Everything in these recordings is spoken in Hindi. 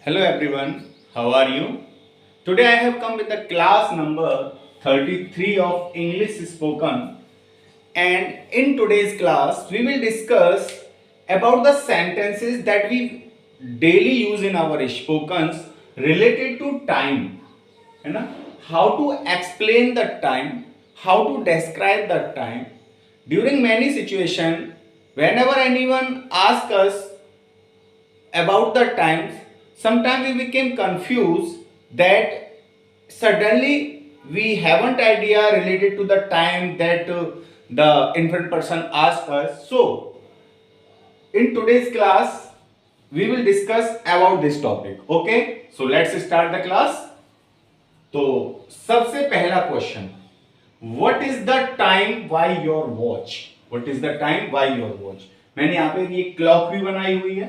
Hello everyone, how are you? Today I have come with the class number 33 of English spoken, and in today's class we will discuss about the sentences that we daily use in our spokens related to time, है ना? How to explain the time, how to describe the time. During many situations, whenever anyone asks us about the times, sometimes we became confused that suddenly we haven't idea related to the time that the infant person asked us. So in today's class we will discuss about this topic. Okay, so let's start the class. तो सबसे पहला question, what is the time by your watch? What is the time by your watch? मैंने यहाँ पे ये क्लॉक भी बनाई हुई है,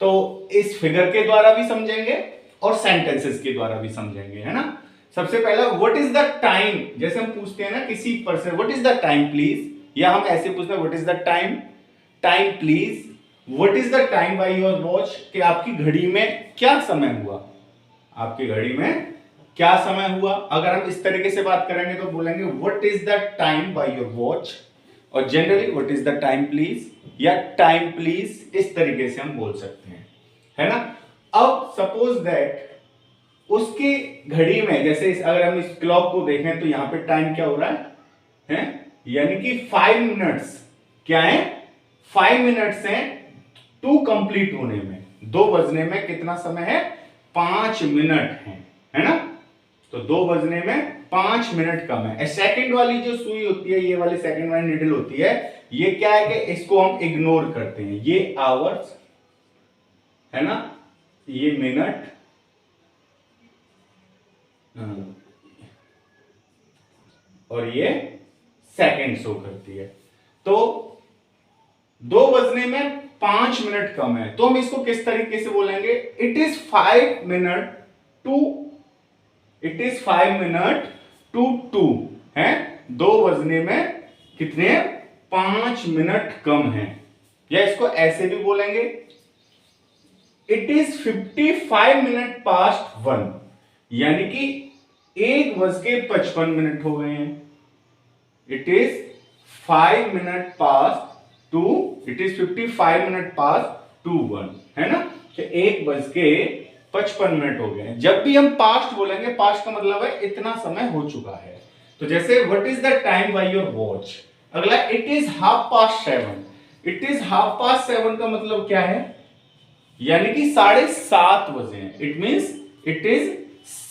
तो इस फिगर के द्वारा भी समझेंगे और सेंटेंसेस के द्वारा भी समझेंगे, है ना? सबसे पहला व्हाट इज द टाइम, जैसे हम पूछते हैं ना किसी person what is the time please, या हम ऐसे पूछते हैं what is the time, time please, what is the time by your watch, कि आपकी घड़ी में क्या समय हुआ, आपकी घड़ी में क्या समय हुआ। अगर हम इस तरीके से बात करेंगे तो बोलेंगे what is the time by your watch, और generally what is the time please या टाइम प्लीज, इस तरीके से हम बोल सकते हैं, है ना? अब सपोज दैट उसकी घड़ी में, जैसे अगर हम इस क्लॉक को देखें तो यहां पे टाइम क्या हो रहा है? यानी कि 5 मिनट्स, क्या है? 5 मिनट्स हैं टू कंप्लीट होने में, 2 बजने में कितना समय है? 5 मिनट है ना? तो 2 बजने में 5 मिनट कम है। सेकंड वाली जो सुई होती है, ये वाली सेकंड वाली निडल होती है, ये क्या है कि इसको हम इग्नोर करते हैं। ये आवर्स है ना, ये मिनट, और ये सेकंड शो करती है। तो 2 बजने में 5 मिनट कम है, तो हम इसको किस तरीके से बोलेंगे? इट इज 5 मिनट टू 2 है। 2 बजने में कितने? 5 मिनट कम है। या इसको ऐसे भी बोलेंगे, इट इज 55 मिनट पास्ट 1, यानी कि 1:55 हो गए हैं। It is 5 minute past two, it is 55 minute past to 1, है ना? तो 1:55 हो गए। जब भी हम पास्ट बोलेंगे, पास्ट का मतलब है इतना समय हो चुका है। तो जैसे what is the time by your watch, अगला इट इज 7:30। इट इज 7:30 का मतलब क्या है? यानी कि 7:30 बजे हैं। It means it is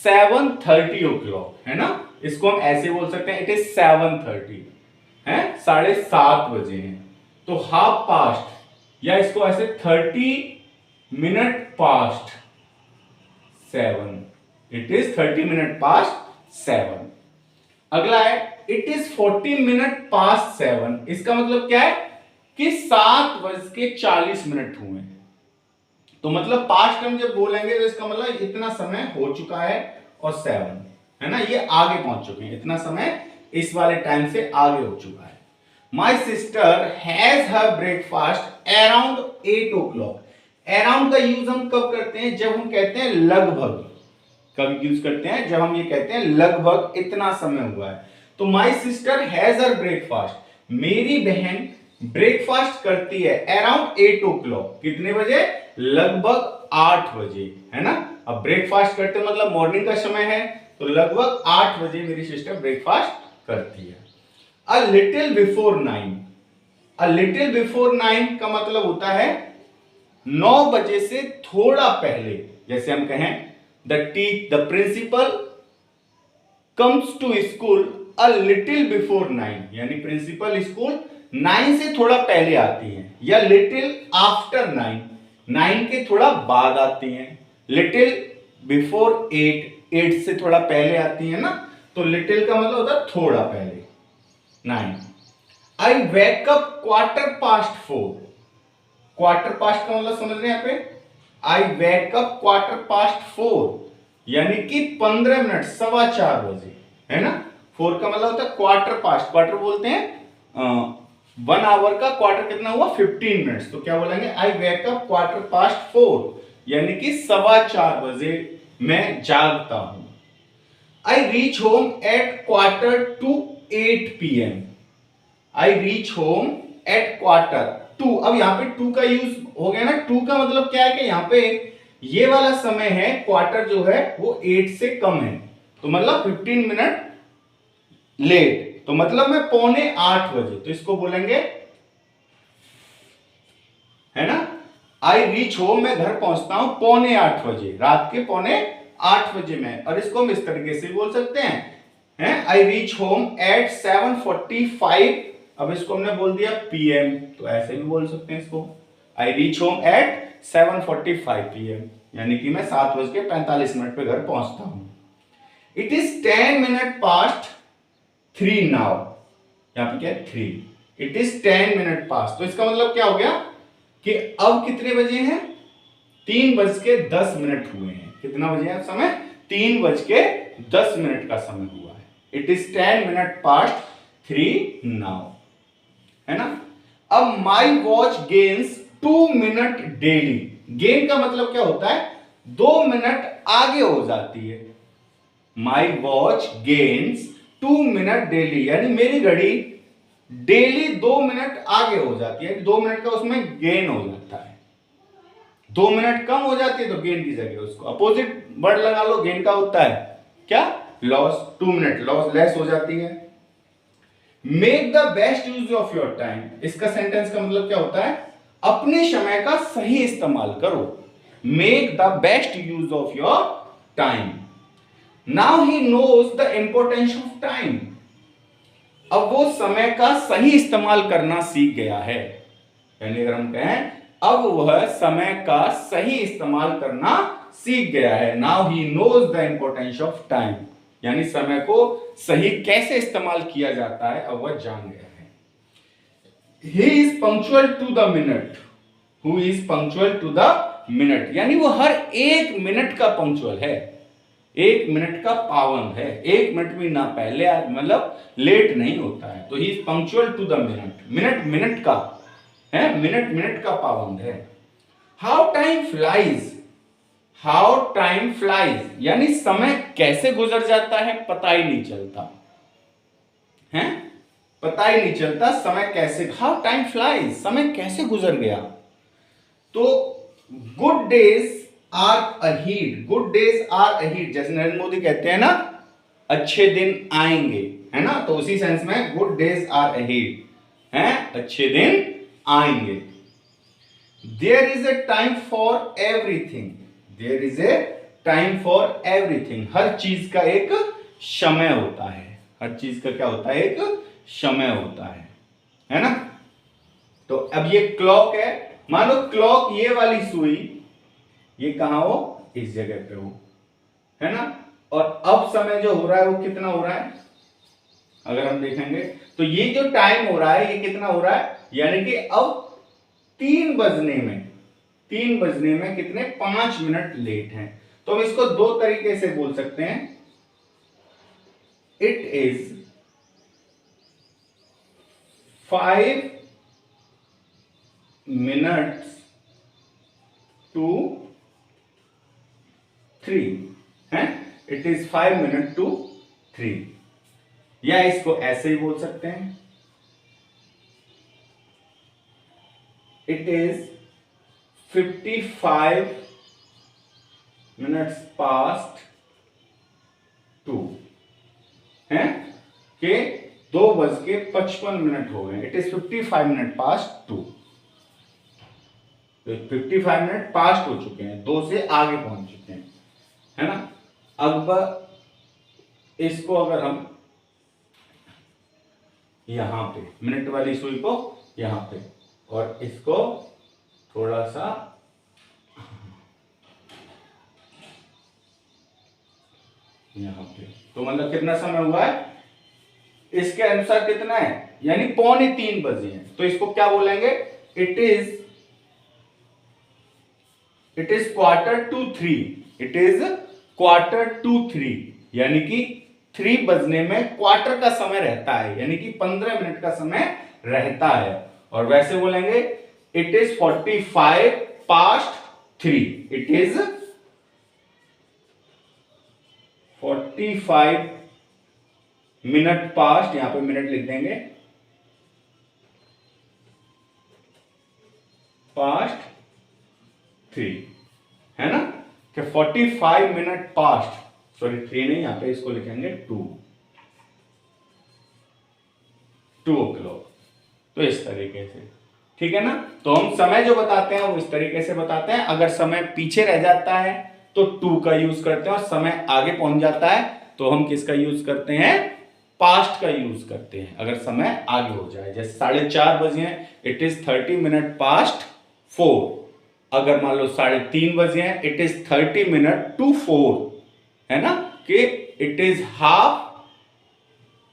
7:30 o'clock, है ना? इसको हम ऐसे बोल सकते हैं, इट इज 7:30 है, 7:30 बजे हैं। तो हाफ पास्ट, या इसको ऐसे 30 minute past 7, it is 30 minute past 7। अगला है इट इज 40 मिनट पास्ट 7। इसका मतलब क्या है कि 7:40 हुए। तो मतलब पास्ट हम जब बोलेंगे तो इसका मतलब इतना समय हो चुका है, और 7 है ना, ये आगे पहुंच चुके हैं, इतना समय इस वाले टाइम से आगे हो चुका है। My sister has her breakfast around 8 o'clock। Around का यूज हम कब करते हैं? जब हम कहते हैं लगभग। कब यूज करते हैं? जब हम ये कहते हैं लगभग इतना समय हुआ है। तो my sister has her breakfast, मेरी बहन ब्रेकफास्ट करती है अराउंड 8 o'clock। कितने बजे? लगभग 8 बजे, है ना? अब ब्रेकफास्ट करते मतलब मॉर्निंग का समय है, तो लगभग 8 बजे मेरी सिस्टर ब्रेकफास्ट करती है। अ लिटिल बिफोर 9। अ लिटिल बिफोर 9 का मतलब होता है 9 बजे से थोड़ा पहले। जैसे हम कहें the principal comes to school a little before 9, यानी प्रिंसिपल स्कूल 9 से थोड़ा पहले आती है। या लिटिल आफ्टर 9, 9 के थोड़ा बाद आती हैं। लिटिल बिफोर 8, 8 से थोड़ा पहले आती है ना, तो लिटिल का मतलब होता है थोड़ा पहले, 9। आई वेक अप 4:15। क्वार्टर पास्ट का मतलब समझ रहे हैं यहाँ पे? आई वेक अप 4:15, यानी कि 15 मिनट, 4:15 बजे, है ना? 4 का मतलब होता है क्वार्टर पास्ट। क्वार्टर बोलते हैं 1 आवर का क्वार्टर कितना हुआ? 15 मिनट्स। तो क्या बोलेंगे? आई वेक अप 4:15 यानी कि 4:15 मैं जागता हूं। I reach home at 7:45 PM। I reach home at 7:45। अब यहां पे 2 का यूज हो गया ना। 2 का मतलब क्या है कि यहां पे ये वाला समय है, क्वार्टर जो है वो 8 से कम है, तो मतलब 15 मिनट लेट, तो मतलब मैं 7:45 तो इसको बोलेंगे, है ना। आई रीच होम, मैं घर पहुंचता हूं 7:45 रात के 7:45 में, और इसको हम इस तरीके से बोल सकते हैं आई रीच होम एट 7:45। अब इसको हमने बोल दिया PM, तो ऐसे भी बोल सकते हैं इसको, I reach home at 7:45 PM, यानी कि मैं 7:45 पे घर पहुंचता हूं। It is 10 minute past 3 now, यहां पे क्या है 3। इट इज 10 मिनट पास्ट, तो इसका मतलब क्या हो गया कि अब कितने बजे हैं, 3:10 हुए हैं। कितना बजे है समय, 3:10 का समय हुआ है। It is 10 minute past 3 now, है ना। अब my watch gains 2 minute daily. Gain का मतलब क्या होता है, 2 मिनट आगे हो जाती है। My watch gains 2 minute daily, यानी मेरी घड़ी डेली 2 मिनट आगे हो जाती है, 2 मिनट का उसमें गेन हो जाता है। 2 मिनट कम हो जाती है तो गेन की जगह उसको अपोजिट वर्ड लगा लो, गेन का होता है क्या, लॉस। 2 मिनट लॉस लेस हो जाती है। Make the best use of your time, इसका सेंटेंस का मतलब क्या होता है, अपने समय का सही इस्तेमाल करो। Make the best use of your time. Now he knows the importance of time, अब वो समय का सही इस्तेमाल करना सीख गया है। यानी अगर हम कहें अब वह समय का सही इस्तेमाल करना सीख गया है। Now he knows the importance of time, यानी समय को सही कैसे इस्तेमाल किया जाता है अब वह जान गया है। He is punctual to the minute, who is punctual to the minute, यानी वो हर 1 मिनट का पंक्चुअल है, 1 मिनट का पाबंद है, 1 मिनट भी ना पहले मतलब लेट नहीं होता है। तो he is punctual to the minute, minute minute का है, मिनट मिनट का पाबंद है। How time flies, how time flies, यानी समय कैसे गुजर जाता है पता ही नहीं चलता है, पता ही नहीं चलता समय कैसे, हाउ टाइम फ्लाइज, समय कैसे गुजर गया। तो good days are ahead, good days are ahead, जैसे नरेंद्र मोदी कहते हैं ना अच्छे दिन आएंगे, है ना, तो उसी सेंस में गुड डेज आर अहीड है, अच्छे दिन आएंगे। There is a time for everything, there is a time for everything, हर चीज का एक समय होता है, हर चीज का क्या होता है, एक समय होता है ना। तो अब ये क्लॉक है, मान लो क्लॉक ये वाली सुई ये कहां हो, इस जगह पे हो, है ना, और अब समय जो हो रहा है वो कितना हो रहा है, अगर हम देखेंगे तो ये जो टाइम हो रहा है ये कितना हो रहा है, यानी कि अब 3 बजने में कितने 5 मिनट लेट हैं। तो हम इसको 2 तरीके से बोल सकते हैं, इट इज 5 मिनट्स टू 3 है, इट इज 5 मिनट टू 3, या इसको ऐसे ही बोल सकते हैं, इट इज 55 मिनट्स पास्ट 2 है, कि 2:55 हो गए, it is 55 minute past 2, 55 minute past हो चुके हैं, 2 से आगे पहुंच चुके हैं, है ना। अब इसको अगर हम यहां पे मिनट वाली सुई को यहां पे और इसको थोड़ा सा यहां पे, तो मतलब कितना समय हुआ है, इसके अनुसार कितना है, यानी 2:45 बजे हैं, तो इसको क्या बोलेंगे, इट इज 2:45, इट इज 2:45, यानी कि 3 बजने में क्वार्टर का समय रहता है, यानी कि 15 मिनट का समय रहता है। और वैसे बोलेंगे it is 45 past 3. It is 45 minute past, यहां पे मिनट लिख देंगे, पास्ट 3, है ना, कि 45 मिनट पास्ट, सॉरी 3 नहीं, यहां पे इसको लिखेंगे 2 o'clock। तो इस तरीके से, ठीक है ना। तो हम समय जो बताते हैं वो इस तरीके से बताते हैं। अगर समय पीछे रह जाता है तो 2 का यूज करते हैं, और समय आगे पहुंच जाता है तो हम किसका यूज करते हैं, पास्ट का यूज करते हैं। अगर समय आगे हो जाए, जैसे 4:30 बजे हैं, इट इज 30 मिनट पास्ट 4। अगर मान लो 3:30 बजे हैं, इट इज 30 मिनट टू 4, है ना, कि इट इज हाफ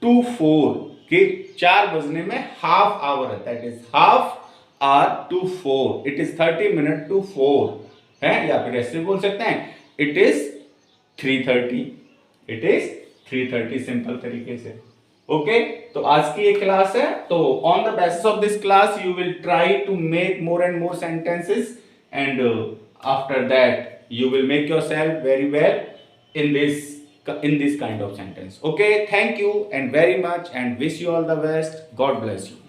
टू 4, कि 4 बजने में हाफ आवर रहता है, it is half hour to 4, it is 30 minute to 4, है। या फिर ऐसे बोल सकते हैं, it is 3:30, it is 3:30, simple तरीके से। ओके, तो आज की ये क्लास है। तो on the basis of this class you will try to make more and more sentences, and after that you will make yourself very well in this kind of sentence. Okay, thank you and very much, and wish you all the best. God bless you.